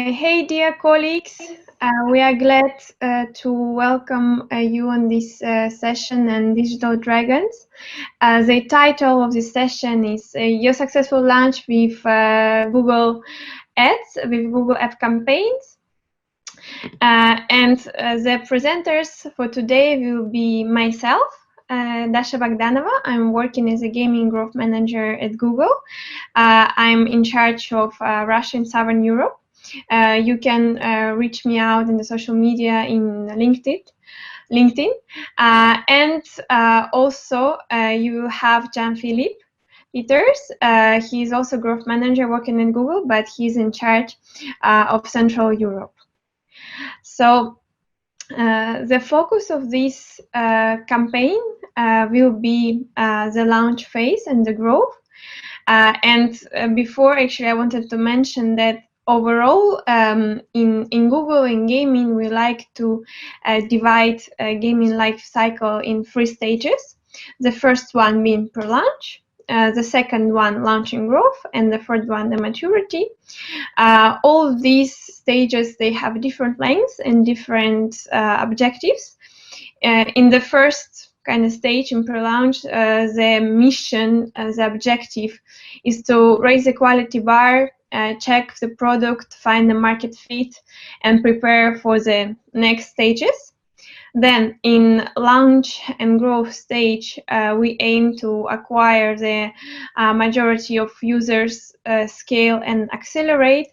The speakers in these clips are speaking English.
Hey, dear colleagues. We are glad to welcome you on this session on Digital Dragons. The title of this session is Your Successful Launch with Google Ads, with Google App Campaigns. And the presenters for today will be myself, Dasha Bogdanova. I'm working as a gaming growth manager at Google. I'm in charge of Russia and Southern Europe. You can reach me out in the social media in LinkedIn. And also you have Jan-Philipp Peters. He's also growth manager working in Google, but he's in charge of Central Europe. So the focus of this campaign will be the launch phase and the growth. And before, actually, I wanted to mention that overall, in Google, in gaming, we like to divide gaming life cycle in 3 stages. The first one being pre-launch, the second one launching growth, and the third one the maturity. All these stages, they have different lengths and different objectives. In the first kind of stage in pre-launch, the mission, the objective is to raise the quality bar, check the product, find the market fit, and prepare for the next stages. Then in launch and growth stage, we aim to acquire the majority of users, scale and accelerate.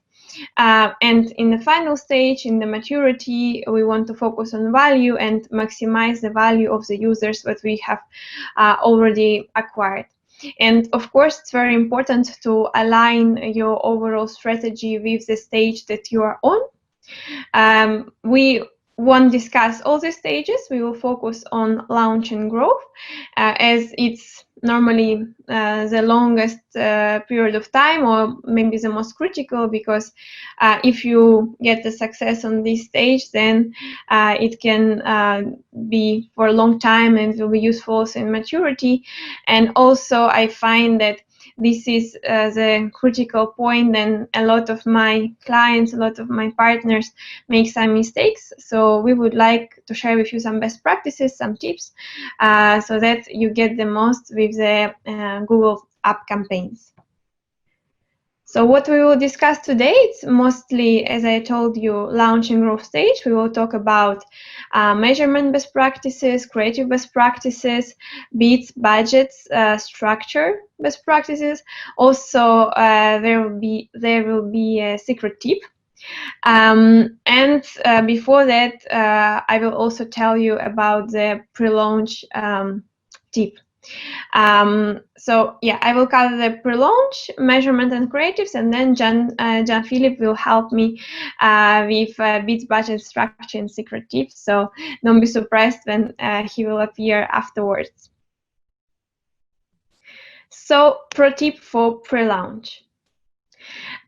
And in the final stage, in the maturity, we want to focus on value and maximize the value of the users that we have already acquired. And of course, it's very important to align your overall strategy with the stage that you are on. We won't discuss all the stages. We will focus on launch and growth, as it's normally the longest period of time, or maybe the most critical, because if you get the success on this stage, then it can be for a long time and will be useful also in maturity. And also, I find that this is the critical point, and a lot of my clients, a lot of my partners make some mistakes. So we would like to share with you some best practices, some tips, so that you get the most with the Google App campaigns. So what we will discuss today, it's mostly, as I told you, launch and growth stage. We will talk about measurement best practices, creative best practices, bids, budgets, structure best practices. Also, there will be a secret tip. And before that, I will also tell you about the pre-launch tip. So yeah, I will cover the pre-launch, measurement and creatives, and then Jan-Philipp will help me with bids, budget, structure, and secret tips. So don't be surprised when he will appear afterwards. So pro tip for pre-launch.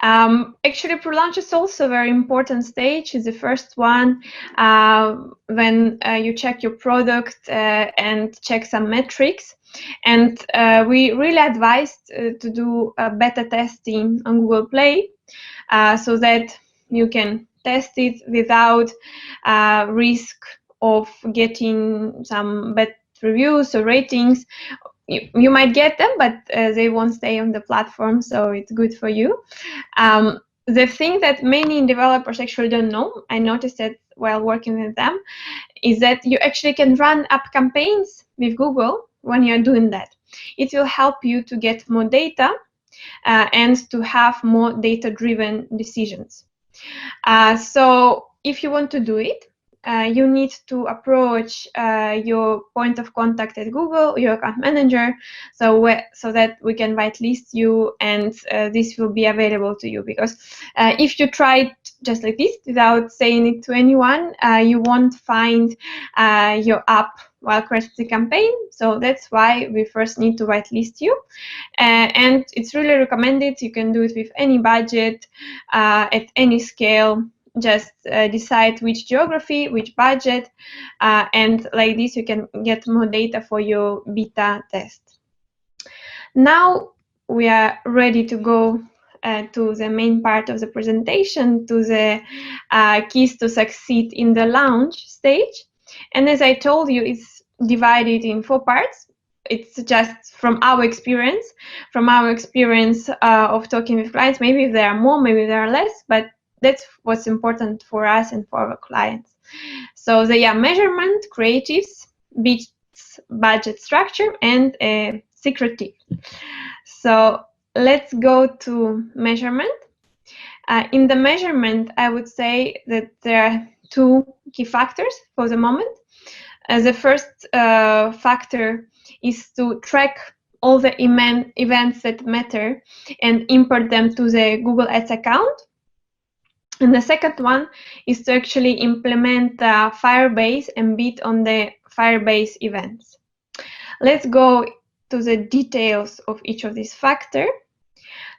Actually, pre-launch is also a very important stage. It's the first one when you check your product and check some metrics. And we really advised to do beta testing on Google Play so that you can test it without risk of getting some bad reviews or ratings. You might get them, but they won't stay on the platform, so it's good for you. The thing that many developers actually don't know, I noticed that while working with them, is that you actually can run app campaigns with Google when you're doing that. It will help you to get more data and to have more data-driven decisions. So if you want to do it, you need to approach your point of contact at Google, your account manager, so that we can whitelist you, and this will be available to you. Because if you try it just like this without saying it to anyone, you won't find your app while creating the campaign. So that's why we first need to whitelist you. And it's really recommended. You can do it with any budget, at any scale. Just decide which geography, which budget, and like this you can get more data for your beta test. Now we are ready to go to the main part of the presentation, to the keys to succeed in the launch stage. And as I told you, it's divided in 4 parts. It's just from our experience of talking with clients. Maybe there are more, maybe there are less, but that's what's important for us and for our clients. So they are measurement, creatives, bits, budget structure, and secretive. So let's go to measurement. In the measurement, I would say that there are 2 key factors for the moment. The first factor is to track all the events that matter and import them to the Google Ads account. And the second one is to actually implement Firebase and bid on the Firebase events. Let's go to the details of each of these factors.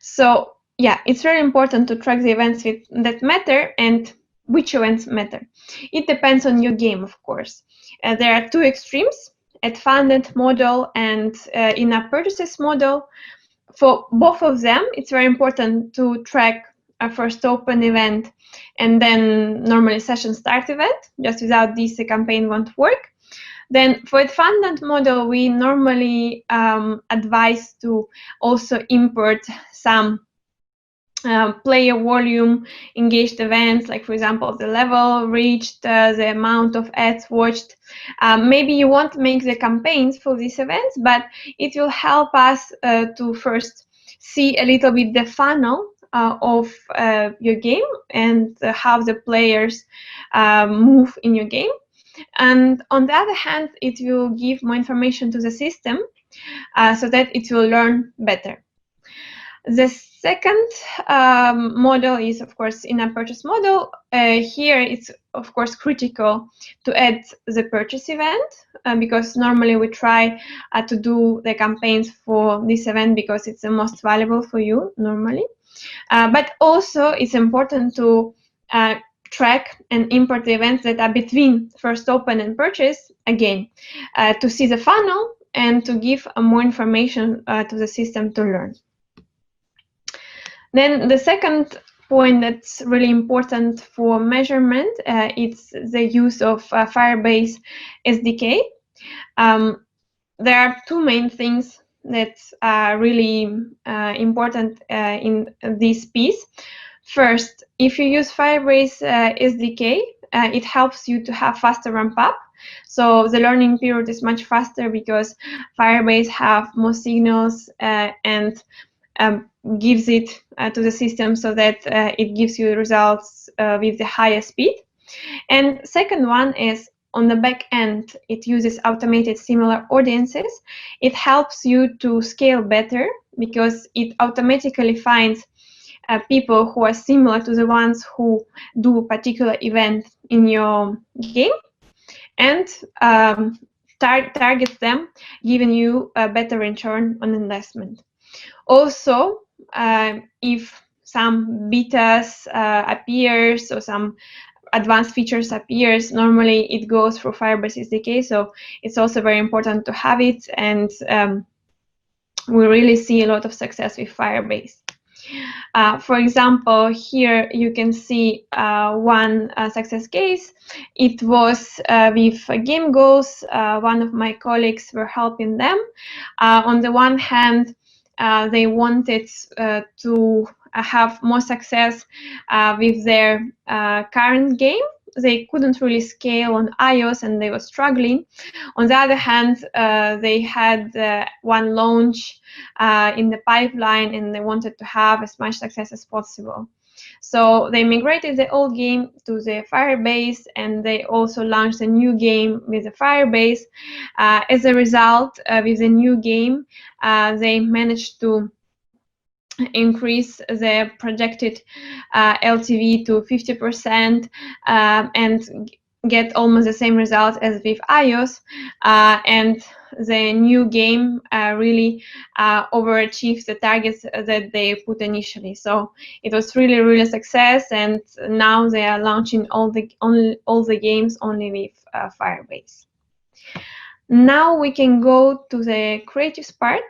So yeah, it's very important to track the events that matter and which events matter. It depends on your game, of course. There are 2 extremes, at funded model and in-app purchases model. For both of them, it's very important to track a first open event and then normally session start event. Just without this, the campaign won't work. Then for the funded model, we normally advise to also import some player volume engaged events, like for example the level reached, the amount of ads watched. Maybe you won't make the campaigns for these events, but it will help us to first see a little bit the funnel of your game and how the players move in your game. And on the other hand, it will give more information to the system so that it will learn better. The second model is, of course, in-app purchase model. Here, it's, of course, critical to add the purchase event because normally we try to do the campaigns for this event because it's the most valuable for you normally. But also, it's important to track and import the events that are between first open and purchase, again, to see the funnel and to give more information to the system to learn. Then the second point that's really important for measurement, it's the use of Firebase SDK. There are 2 main things that are really important in this piece. First, if you use Firebase SDK, it helps you to have faster ramp up. So the learning period is much faster because Firebase have more signals and gives it to the system so that it gives you results with the highest speed. And second one is on the back end, it uses automated similar audiences. It helps you to scale better because it automatically finds people who are similar to the ones who do a particular event in your game and targets them, giving you a better return on investment. Also, if some betas appears or some advanced features appears, normally it goes through Firebase SDK, so it's also very important to have it, and we really see a lot of success with Firebase. For example, here you can see one success case. It was with Game Goals. One of my colleagues were helping them. On the one hand, they wanted to have more success with their current game. They couldn't really scale on iOS and they were struggling. On the other hand, they had one launch in the pipeline and they wanted to have as much success as possible. So they migrated the old game to the Firebase and they also launched a new game with the Firebase. As a result, with the new game, they managed to increase the projected LTV to 50% and get almost the same results as with iOS, and the new game really overachieved the targets that they put initially. So it was really a success, and now they are launching all the games only with Firebase. Now we can go to the creatives part.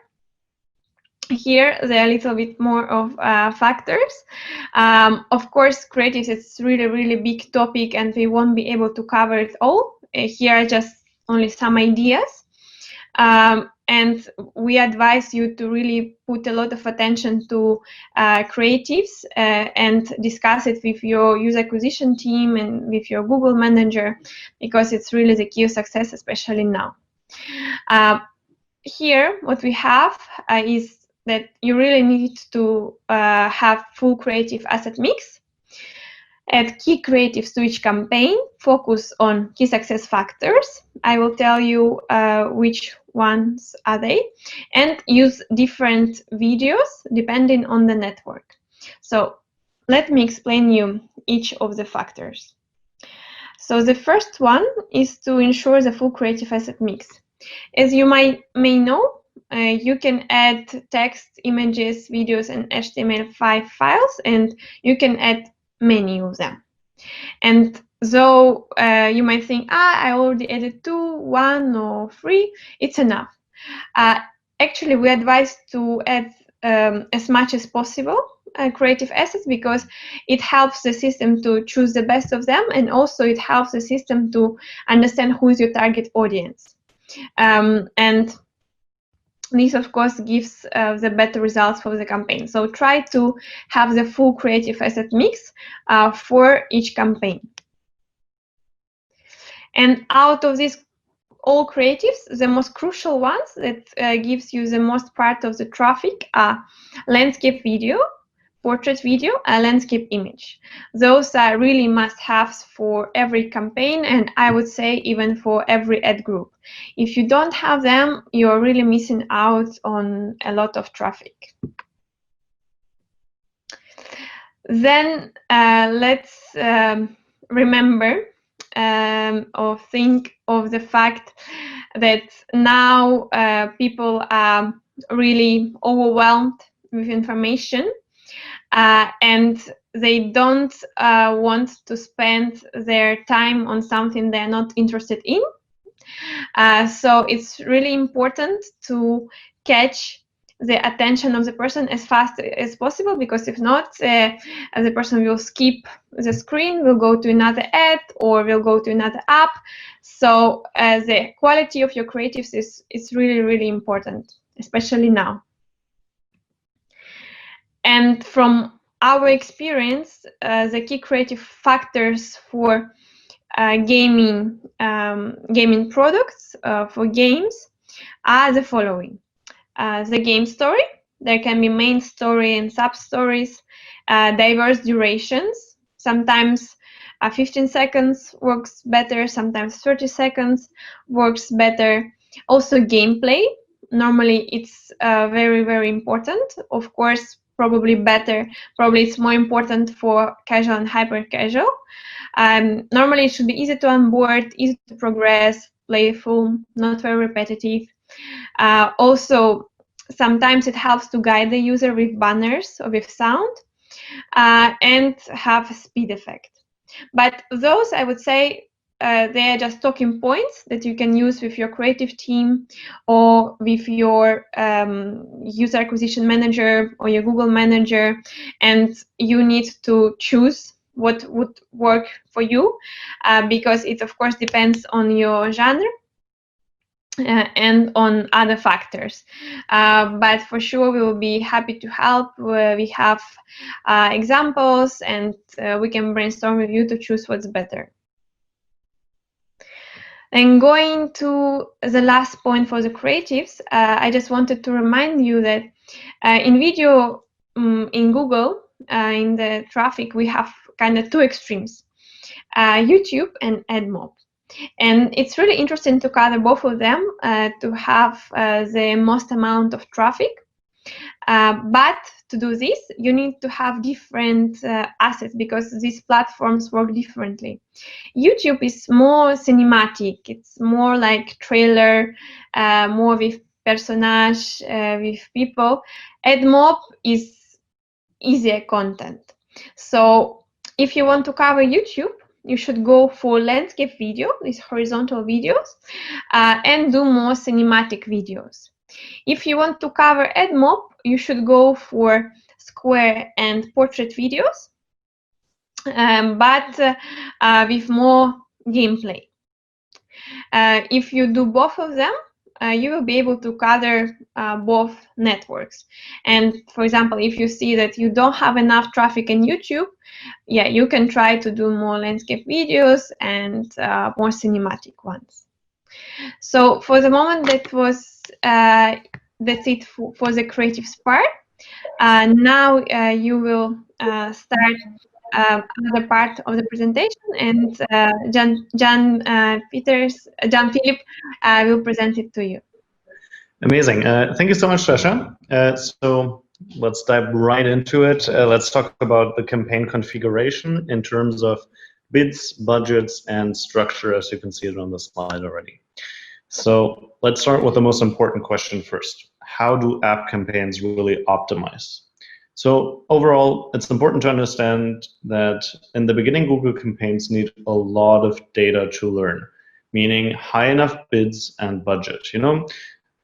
Here, there are a little bit more of factors. Of course, creatives, it's really big topic and we won't be able to cover it all. Here are just only some ideas. And we advise you to really put a lot of attention to creatives and discuss it with your user acquisition team and with your Google manager, because it's really the key of success, especially now. Here, what we have is that you really need to have full creative asset mix. Add key creatives to each campaign, focus on key success factors. I will tell you which ones are they, and use different videos depending on the network. So let me explain you each of the factors. So the first one is to ensure the full creative asset mix. As you may know, you can add text, images, videos, and HTML5 files, and you can add many of them. And though you might think, I already added 2, 1, or 3, it's enough. Actually, we advise to add as much as possible creative assets, because it helps the system to choose the best of them, and also it helps the system to understand who is your target audience. And this, of course, gives the better results for the campaign. So try to have the full creative asset mix for each campaign. And out of these all creatives, the most crucial ones that gives you the most part of the traffic are landscape video, portrait video, and landscape image. Those are really must-haves for every campaign, and I would say even for every ad group. If you don't have them, you're really missing out on a lot of traffic. Then let's remember or think of the fact that now people are really overwhelmed with information, and they don't want to spend their time on something they're not interested in. So it's really important to catch the attention of the person as fast as possible, because if not, the person will skip the screen, will go to another ad, or will go to another app. So the quality of your creatives is really important, especially now. And from our experience, the key creative factors for gaming products for games are the following. The game story. There can be main story and sub-stories, diverse durations. Sometimes 15 seconds works better, sometimes 30 seconds works better. Also gameplay. Normally it's very important. Of course, probably it's more important for casual and hyper casual. Normally it should be easy to onboard, easy to progress, playful, not very repetitive. Also, sometimes it helps to guide the user with banners or with sound, and have a speed effect. But those, I would say, they are just talking points that you can use with your creative team or with your user acquisition manager or your Google manager, and you need to choose what would work for you, because it, of course, depends on your genre and on other factors. But for sure, we will be happy to help. We have examples, and we can brainstorm with you to choose what's better. And going to the last point for the creatives, I just wanted to remind you that in video, in Google, in the traffic, we have kind of two extremes, YouTube and AdMob. And it's really interesting to cover both of them to have the most amount of traffic. But to do this, you need to have different assets, because these platforms work differently. YouTube is more cinematic. It's more like trailer, more with personage, with people. AdMob is easier content. So if you want to cover YouTube, you should go for landscape video, these horizontal videos, and do more cinematic videos. If you want to cover ad mob, you should go for square and portrait videos, but with more gameplay. If you do both of them, you will be able to cover both networks. And for example, if you see that you don't have enough traffic in YouTube, yeah, you can try to do more landscape videos and more cinematic ones. So for the moment, that's it for the creative part. Now you will start another part of the presentation, and Jan-Philipp will present it to you. Amazing. Thank you so much, Dasha. So let's dive right into it. Let's talk about the campaign configuration in terms of bids, budgets, and structure, as you can see it on the slide already. So let's start with the most important question first. How do app campaigns really optimize? So overall, it's important to understand that in the beginning, Google campaigns need a lot of data to learn, meaning high enough bids and budget. You know,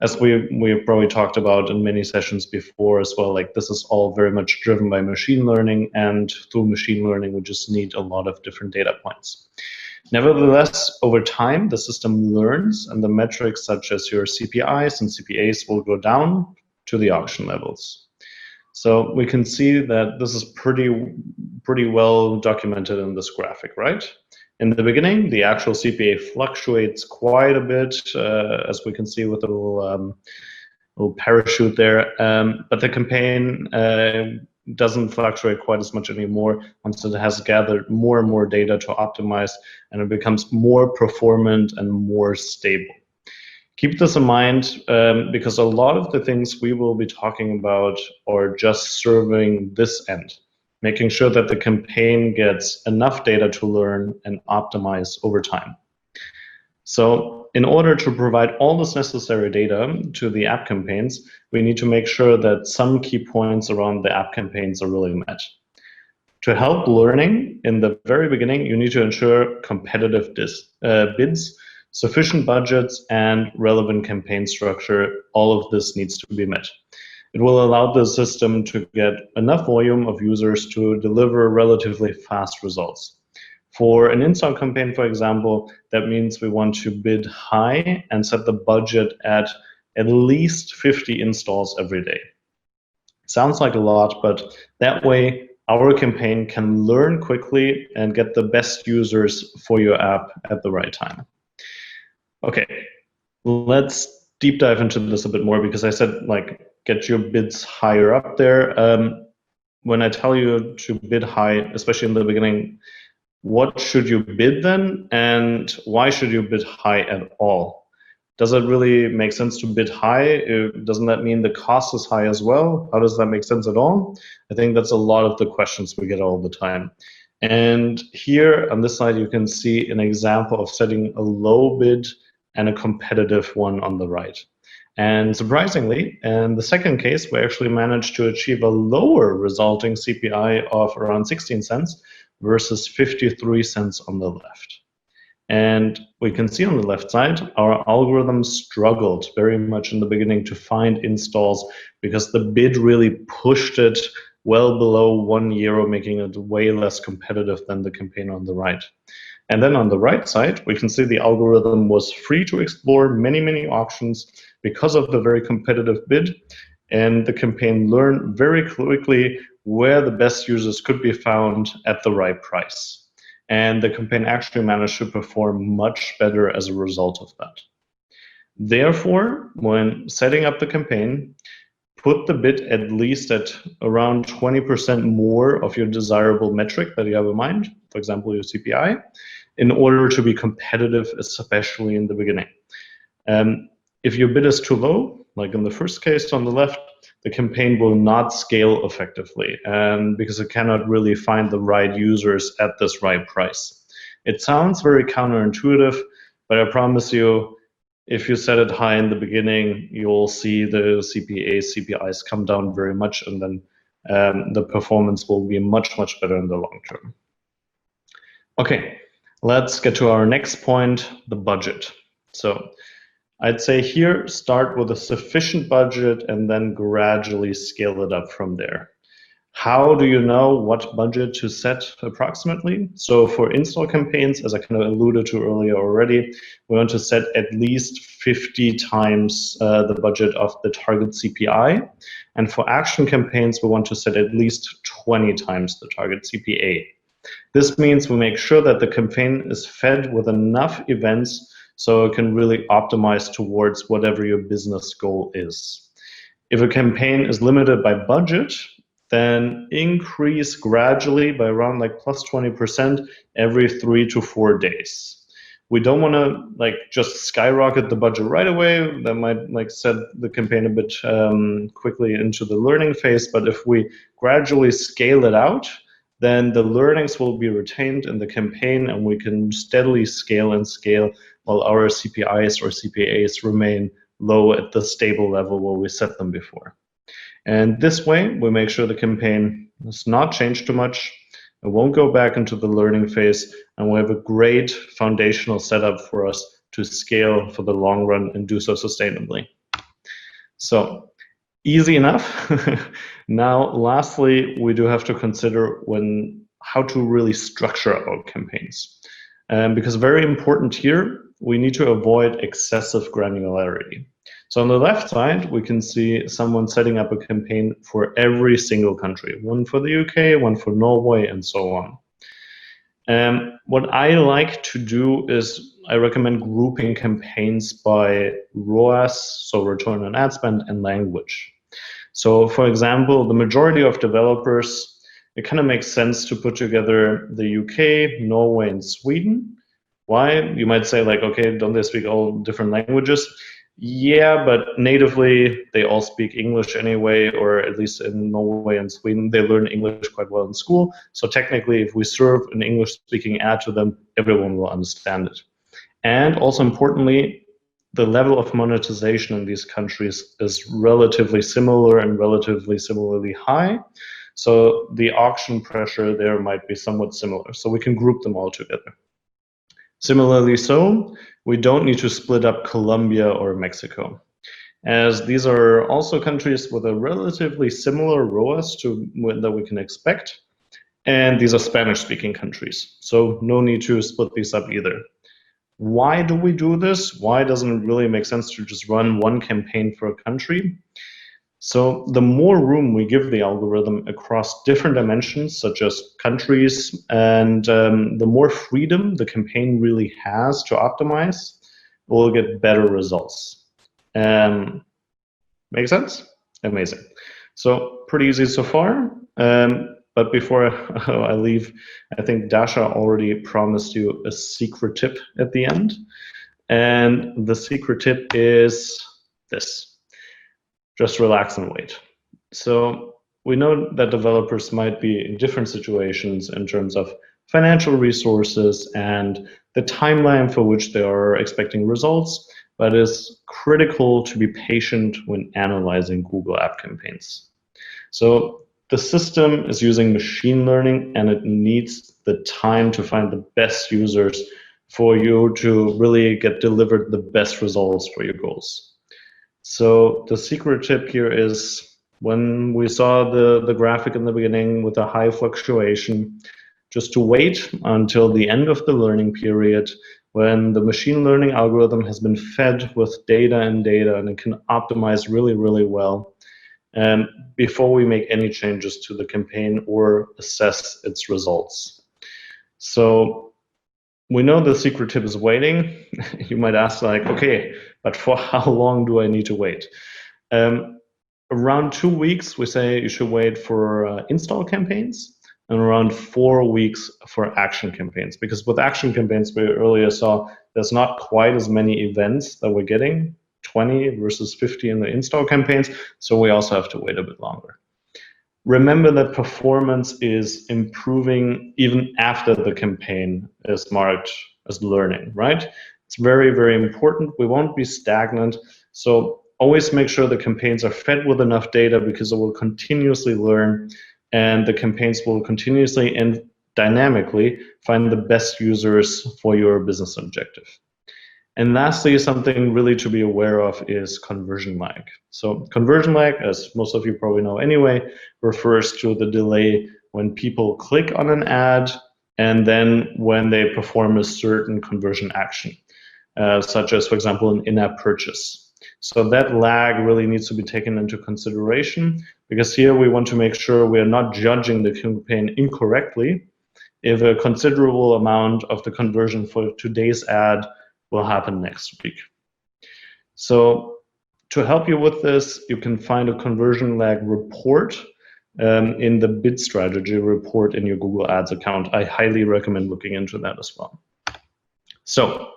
as we've probably talked about in many sessions before as well, like this is all very much driven by machine learning, and through machine learning, we just need a lot of different data points. Nevertheless, over time, the system learns, and the metrics such as your CPIs and CPAs will go down to the auction levels. So we can see that this is pretty well documented in this graphic, right? In the beginning, the actual CPA fluctuates quite a bit, as we can see with the little parachute there, but the campaign doesn't fluctuate quite as much anymore once it has gathered more and more data to optimize, and it becomes more performant and more stable. Keep this in mind because a lot of the things we will be talking about are just serving this end, making sure that the campaign gets enough data to learn and optimize over time. So in order to provide all this necessary data to the app campaigns, we need to make sure that some key points around the app campaigns are really met. To help learning in the very beginning, you need to ensure competitive bids, sufficient budgets, and relevant campaign structure. All of this needs to be met. It will allow the system to get enough volume of users to deliver relatively fast results. For an install campaign, for example, that means we want to bid high and set the budget at least 50 installs every day. Sounds like a lot, but that way our campaign can learn quickly and get the best users for your app at the right time. Okay, let's deep dive into this a bit more, because I said, like, get your bids higher up there. When I tell you to bid high, especially in the beginning, what should you bid then, and why should you bid high at all? Does it really make sense to bid high? Doesn't that mean the cost is high as well? How does that make sense at all? I think that's a lot of the questions we get all the time. And here on this side, you can see an example of setting a low bid and a competitive one on the right. And surprisingly, in the second case, we actually managed to achieve a lower resulting CPI of around 16 cents versus 53 cents on the left. And we can see on the left side, our algorithm struggled very much in the beginning to find installs because the bid really pushed it well below €1, making it way less competitive than the campaign on the right. And then on the right side, we can see the algorithm was free to explore many auctions because of the very competitive bid, and the campaign learned very quickly where the best users could be found at the right price. And the campaign actually managed to perform much better as a result of that. Therefore, when setting up the campaign, put the bid at least at around 20% more of your desirable metric that you have in mind, for example, your CPI, in order to be competitive, especially in the beginning. If your bid is too low, like in the first case on the left, the campaign will not scale effectively, and because it cannot really find the right users at this right price. It sounds very counterintuitive, but I promise you, if you set it high in the beginning, you'll see the CPIs come down very much, and then the performance will be much better in the long term. Okay, let's get to our next point, the budget. So I'd say here, start with a sufficient budget and then gradually scale it up from there. How do you know what budget to set approximately? So for install campaigns, as I kind of alluded to earlier already, we want to set at least 50 times the budget of the target CPI. And for action campaigns, we want to set at least 20 times the target CPA. This means we make sure that the campaign is fed with enough events so it can really optimize towards whatever your business goal is. If a campaign is limited by budget, then increase gradually by around like plus 20% every 3 to 4 days. We don't want to like just skyrocket the budget right away. That might like set the campaign a bit quickly into the learning phase. But if we gradually scale it out, then the learnings will be retained in the campaign, and we can steadily scale and scale while our CPIs or CPAs remain low at the stable level where we set them before. And this way, we make sure the campaign does not change too much, it won't go back into the learning phase, and we have a great foundational setup for us to scale for the long run and do so sustainably. So, easy enough. Now, lastly, we do have to consider how to really structure our campaigns. Because very important here, we need to avoid excessive granularity. So on the left side, we can see someone setting up a campaign for every single country, one for the UK, one for Norway, and so on. What I like to do is I recommend grouping campaigns by ROAS, so return on ad spend, and language. So for example, the majority of developers, it kind of makes sense to put together the UK, Norway, and Sweden. Why? You might say like, okay, don't they speak all different languages? Yeah, but natively they all speak English anyway, or at least in Norway and Sweden, they learn English quite well in school. So technically, if we serve an English-speaking ad to them, everyone will understand it. And also importantly, the level of monetization in these countries is relatively similar and relatively similarly high. So the auction pressure there might be somewhat similar. So we can group them all together. Similarly so, we don't need to split up Colombia or Mexico, as these are also countries with a relatively similar ROAS that we can expect, and these are Spanish-speaking countries, so no need to split these up either. Why do we do this? Why doesn't it really make sense to just run one campaign for a country? So the more room we give the algorithm across different dimensions, such as countries, and the more freedom the campaign really has to optimize, we'll get better results. Make sense? Amazing. So pretty easy so far. But before I leave, I think Dasha already promised you a secret tip at the end. And the secret tip is this. Just relax and wait. So we know that developers might be in different situations in terms of financial resources and the timeline for which they are expecting results, but it's critical to be patient when analyzing Google App campaigns. So the system is using machine learning, and it needs the time to find the best users for you to really get delivered the best results for your goals. So the secret tip here is, when we saw the graphic in the beginning with a high fluctuation, just to wait until the end of the learning period, when the machine learning algorithm has been fed with data and it can optimize really, really well, before we make any changes to the campaign or assess its results. So we know the secret tip is waiting. You might ask like, okay, but for how long do I need to wait? Around 2 weeks, we say you should wait for install campaigns, and around 4 weeks for action campaigns. Because with action campaigns, we earlier saw there's not quite as many events that we're getting, 20 versus 50 in the install campaigns, so we also have to wait a bit longer. Remember that performance is improving even after the campaign is marked as learning, right? It's very, very important. We won't be stagnant. So always make sure the campaigns are fed with enough data, because it will continuously learn, and the campaigns will continuously and dynamically find the best users for your business objective. And lastly, something really to be aware of is conversion lag. So conversion lag, as most of you probably know anyway, refers to the delay when people click on an ad and then when they perform a certain conversion action, such as, for example, an in-app purchase. So that lag really needs to be taken into consideration, because here we want to make sure we are not judging the campaign incorrectly if a considerable amount of the conversion for today's ad will happen next week. So to help you with this, you can find a conversion lag report in the bid strategy report in your Google Ads account. I highly recommend looking into that as well. So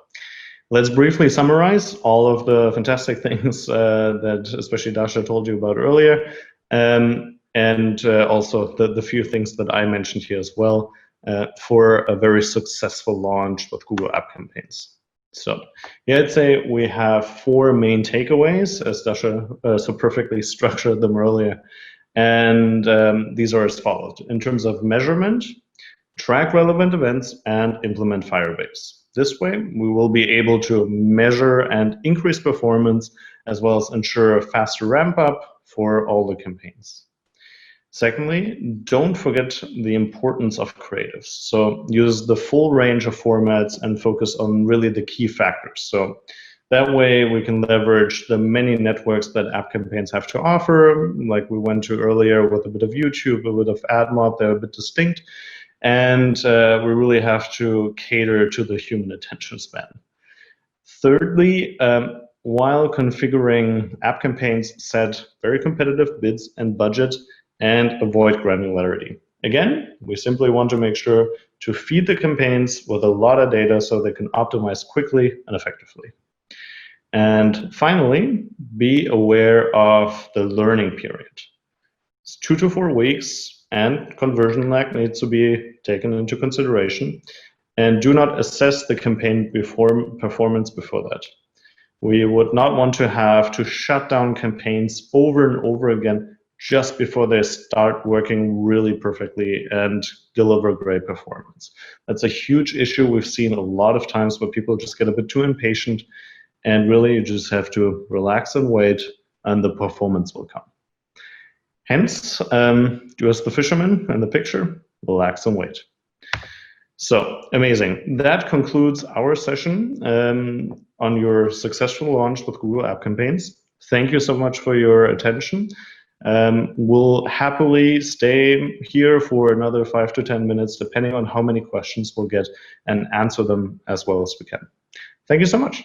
let's briefly summarize all of the fantastic things that especially Dasha told you about earlier, and also the few things that I mentioned here as well for a very successful launch with Google App Campaigns. So yeah, I'd say we have 4 main takeaways, as Dasha so perfectly structured them earlier. And these are as follows. In terms of measurement, track relevant events, and implement Firebase. This way, we will be able to measure and increase performance, as well as ensure a faster ramp up for all the campaigns. Secondly, don't forget the importance of creatives. So use the full range of formats and focus on really the key factors. So that way we can leverage the many networks that app campaigns have to offer, like we went to earlier with a bit of YouTube, a bit of AdMob, they're a bit distinct. And we really have to cater to the human attention span. Thirdly, while configuring app campaigns, set very competitive bids and budget and avoid granularity. Again, we simply want to make sure to feed the campaigns with a lot of data so they can optimize quickly and effectively. And finally, be aware of the learning period. It's 2 to 4 weeks, and conversion lag needs to be taken into consideration. And do not assess the campaign performance before that. We would not want to have to shut down campaigns over and over again just before they start working really perfectly and deliver great performance. That's a huge issue we've seen a lot of times where people just get a bit too impatient, and really you just have to relax and wait, and the performance will come. Hence, do as the fisherman in the picture, relax and wait. So amazing. That concludes our session on your successful launch with Google App Campaigns. Thank you so much for your attention. We'll happily stay here for another 5 to 10 minutes, depending on how many questions we'll get, and answer them as well as we can. Thank you so much.